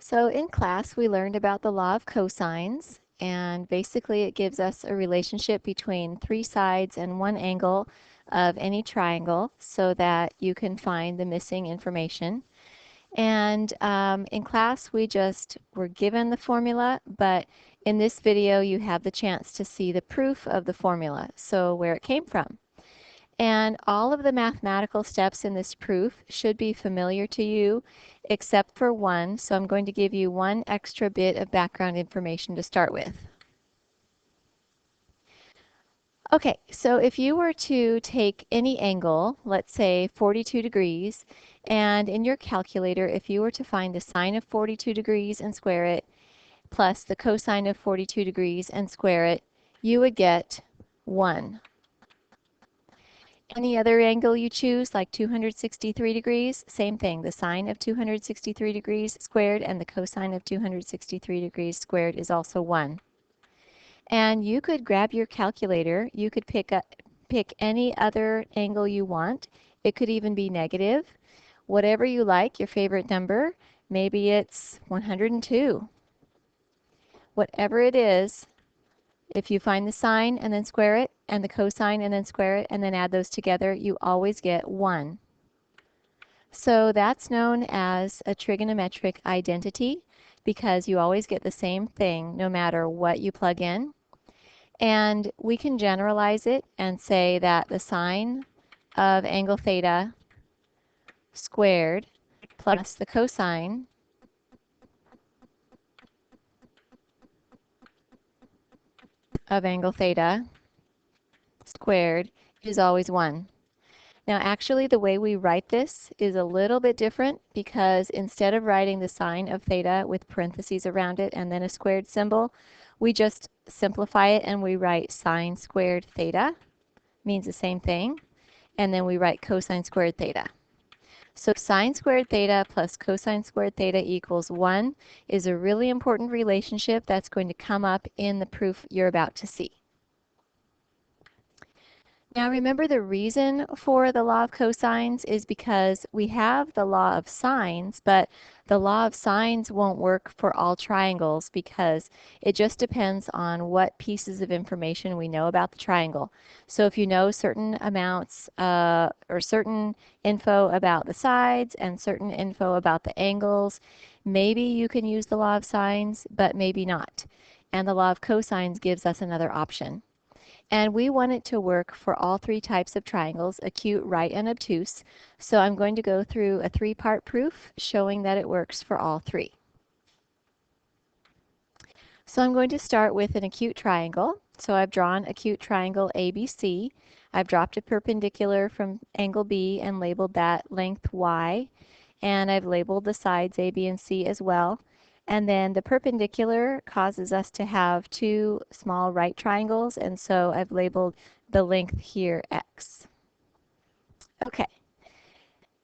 So in class, we learned about the law of cosines, and basically it gives us a relationship between three sides and one angle of any triangle so that you can find the missing information. And in class, we just were given the formula, but in this video, you have the chance to see the proof of the formula, so where it came from. And all of the mathematical steps in this proof should be familiar to you, except for one. So I'm going to give you one extra bit of background information to start with. Okay, so if you were to take any angle, let's say 42 degrees, and in your calculator, if you were to find the sine of 42 degrees and square it, plus the cosine of 42 degrees and square it, you would get 1. Any other angle you choose, like 263 degrees, same thing. The sine of 263 degrees squared and the cosine of 263 degrees squared is also 1. And you could grab your calculator. You could pick any other angle you want. It could even be negative. Whatever you like, your favorite number. Maybe it's 102. Whatever it is, if you find the sine and then square it, and the cosine and then square it, and then add those together, you always get 1. So that's known as a trigonometric identity because you always get the same thing no matter what you plug in. And we can generalize it and say that the sine of angle theta squared plus the cosine of angle theta squared is always 1. Now actually the way we write this is a little bit different because instead of writing the sine of theta with parentheses around it and then a squared symbol, we just simplify it and we write sine squared theta, means the same thing, and then we write cosine squared theta. So sine squared theta plus cosine squared theta equals 1 is a really important relationship that's going to come up in the proof you're about to see. Now remember, the reason for the law of cosines is because we have the law of sines, but the law of sines won't work for all triangles because it just depends on what pieces of information we know about the triangle. So if you know certain amounts or certain info about the sides and certain info about the angles, maybe you can use the law of sines, but maybe not. And the law of cosines gives us another option. And we want it to work for all three types of triangles, acute, right, and obtuse. So I'm going to go through a three-part proof showing that it works for all three. So I'm going to start with an acute triangle. So I've drawn acute triangle ABC. I've dropped a perpendicular from angle B and labeled that length Y. And I've labeled the sides A, B, and C as well. And then the perpendicular causes us to have two small right triangles, and so I've labeled the length here X. Okay.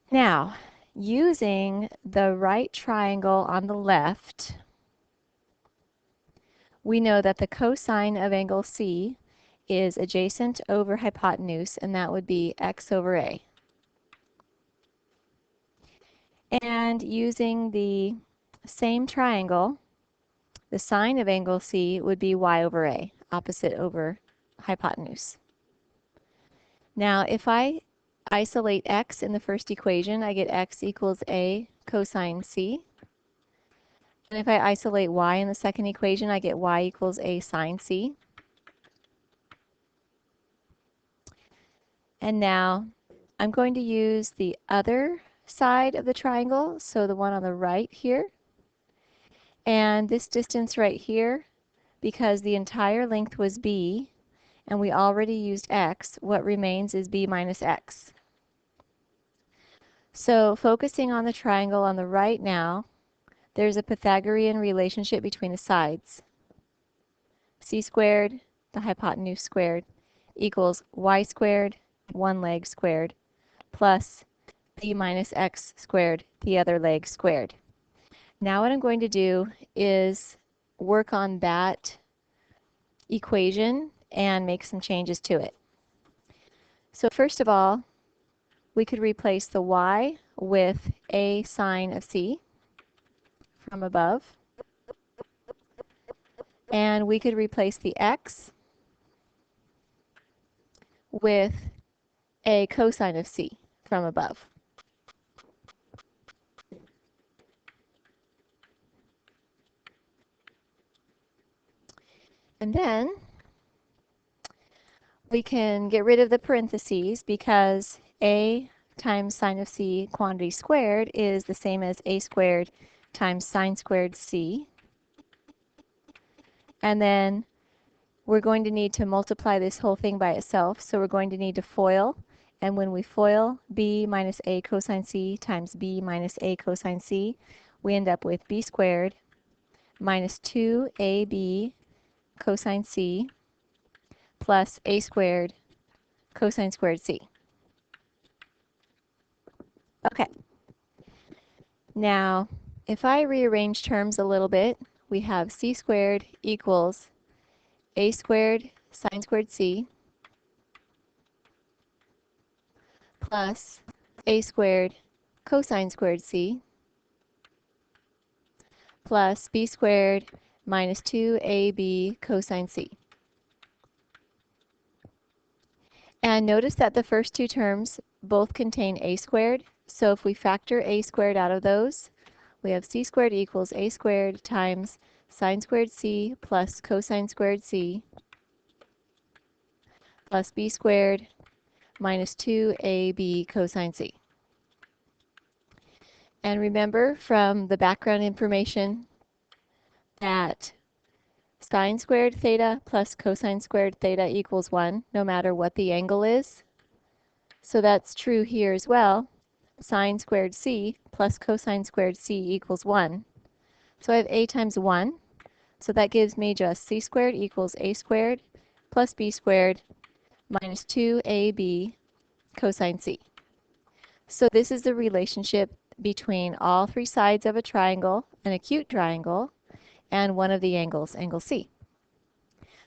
Now, using the right triangle on the left, we know that the cosine of angle C is adjacent over hypotenuse, and that would be X over A. And using the same triangle, the sine of angle C would be y over a, opposite over hypotenuse. Now, if I isolate x in the first equation, I get x equals a cosine C. And if I isolate y in the second equation, I get y equals a sine C. And now I'm going to use the other side of the triangle, so the one on the right here. And this distance right here, because the entire length was b, and we already used x, what remains is b minus x. So focusing on the triangle on the right now, there's a Pythagorean relationship between the sides. C squared, the hypotenuse squared, equals y squared, one leg squared, plus b minus x squared, the other leg squared. Now what I'm going to do is work on that equation and make some changes to it. So first of all, we could replace the y with a sine of c from above. And we could replace the x with a cosine of c from above. And then we can get rid of the parentheses because a times sine of c quantity squared is the same as a squared times sine squared c. And then we're going to need to multiply this whole thing by itself, so we're going to need to FOIL. And when we FOIL b minus a cosine c times b minus a cosine c, we end up with b squared minus 2ab cosine c plus a squared cosine squared c. Okay. Now, if I rearrange terms a little bit, we have c squared equals a squared sine squared c plus a squared cosine squared c plus b squared minus 2ab cosine c. And notice that the first two terms both contain a squared, so if we factor a squared out of those, we have c squared equals a squared times sine squared c plus cosine squared c plus b squared minus 2ab cosine c. And remember from the background information that sine squared theta plus cosine squared theta equals 1, no matter what the angle is. So that's true here as well. Sine squared c plus cosine squared c equals 1. So I have a times 1. So that gives me just c squared equals a squared plus b squared minus 2ab cosine c. So this is the relationship between all three sides of a triangle, an acute triangle, and one of the angles, angle C.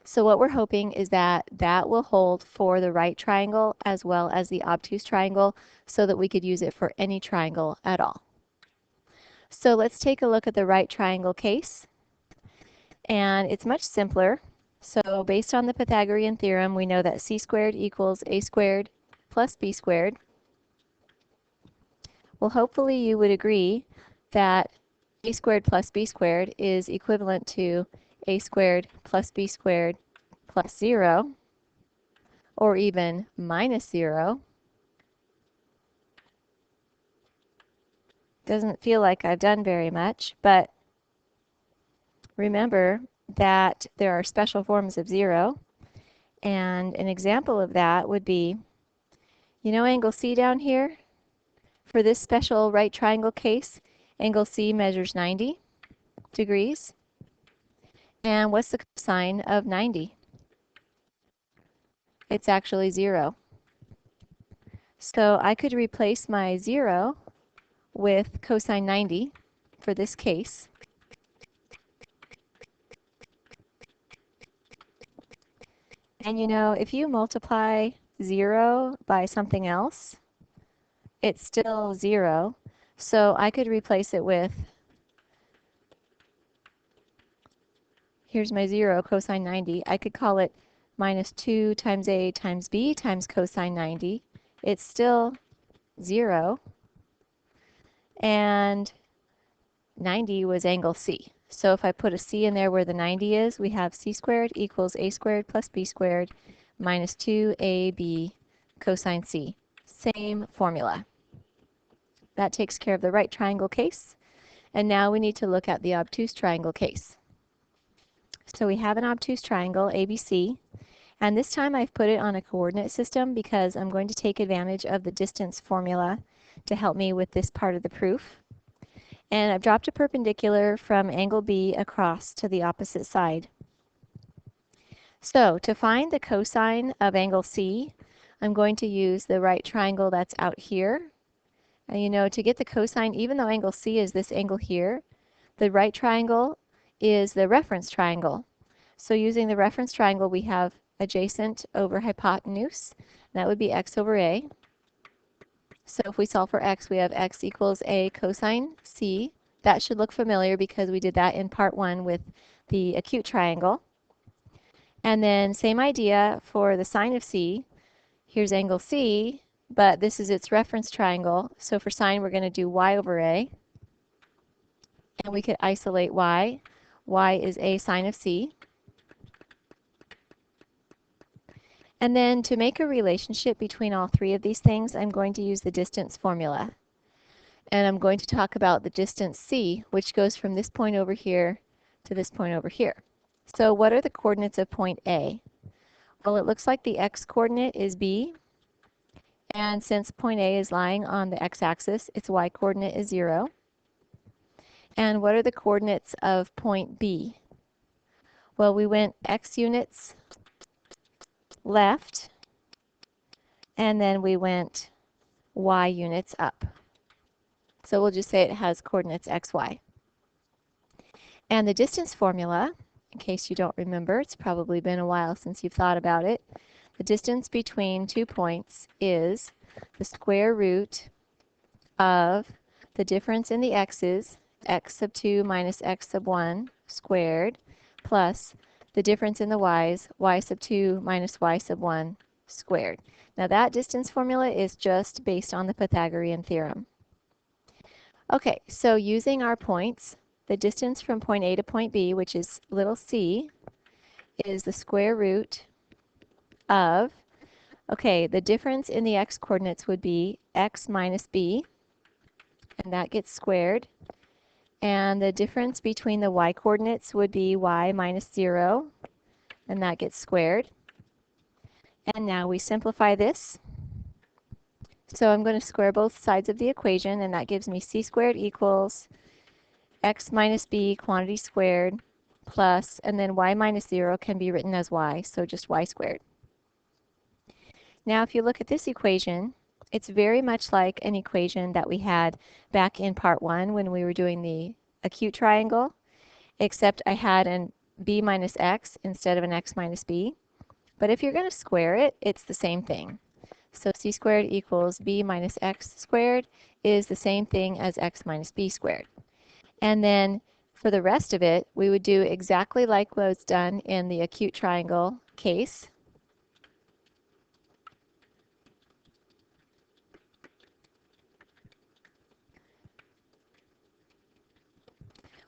So what we're hoping is that that will hold for the right triangle as well as the obtuse triangle so that we could use it for any triangle at all. So let's take a look at the right triangle case. And it's much simpler. So based on the Pythagorean theorem, we know that c squared equals a squared plus b squared. Well, hopefully you would agree that a squared plus b squared is equivalent to a squared plus b squared plus 0, or even minus 0. Doesn't feel like I've done very much, but remember that there are special forms of 0, and an example of that would be, you know angle C down here? For this special right triangle case, angle C measures 90 degrees. And what's the cosine of 90? It's actually 0. So I could replace my 0 with cosine 90 for this case. And you know, if you multiply 0 by something else, it's still 0. So I could replace it with, here's my 0, cosine 90. I could call it minus 2 times a times b times cosine 90. It's still 0. And 90 was angle C. So if I put a c in there where the 90 is, we have c squared equals a squared plus b squared minus 2ab cosine c. Same formula. That takes care of the right triangle case. And now we need to look at the obtuse triangle case. So we have an obtuse triangle, ABC, and this time I've put it on a coordinate system because I'm going to take advantage of the distance formula to help me with this part of the proof. And I've dropped a perpendicular from angle B across to the opposite side. So to find the cosine of angle C, I'm going to use the right triangle that's out here. And you know, to get the cosine, even though angle C is this angle here, the right triangle is the reference triangle. So using the reference triangle, we have adjacent over hypotenuse. That would be x over a. So if we solve for x, we have x equals a cosine C That should look familiar because we did that in part 1 with the acute triangle. And then same idea for the sine of C. Here's angle C, but this is its reference triangle. So for sine, we're going to do y over a. And we could isolate y. Y is a sine of C. And then to make a relationship between all three of these things, I'm going to use the distance formula. And I'm going to talk about the distance c, which goes from this point over here to this point over here. So what are the coordinates of point A? Well, it looks like the x-coordinate is b. And since point A is lying on the x-axis, its y-coordinate is 0. And what are the coordinates of point B? Well, we went x units left, and then we went y units up. So we'll just say it has coordinates x, y. And the distance formula, in case you don't remember, it's probably been a while since you've thought about it. The distance between 2 points is the square root of the difference in the x's, x sub 2 minus x sub 1 squared, plus the difference in the y's, y sub 2 minus y sub 1 squared. Now that distance formula is just based on the Pythagorean theorem. Okay, so using our points, the distance from point A to point B, which is little c, is the square root of, okay, the difference in the x-coordinates would be x minus b, and that gets squared. And the difference between the y-coordinates would be y minus 0, and that gets squared. And now we simplify this. So I'm going to square both sides of the equation, and that gives me c squared equals x minus b quantity squared plus, and then y minus 0 can be written as y, so just y squared. Now if you look at this equation, it's very much like an equation that we had back in part 1 when we were doing the acute triangle, except I had an b minus x instead of an x minus b. But if you're going to square it, it's the same thing. So c squared equals b minus x squared is the same thing as x minus b squared. And then for the rest of it, we would do exactly like what was done in the acute triangle case.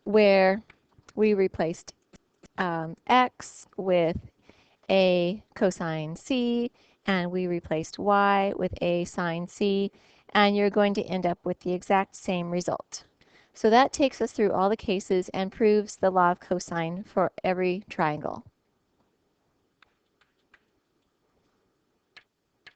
Where we replaced x with a cosine c, and we replaced y with a sine c, and you're going to end up with the exact same result. So that takes us through all the cases and proves the law of cosine for every triangle.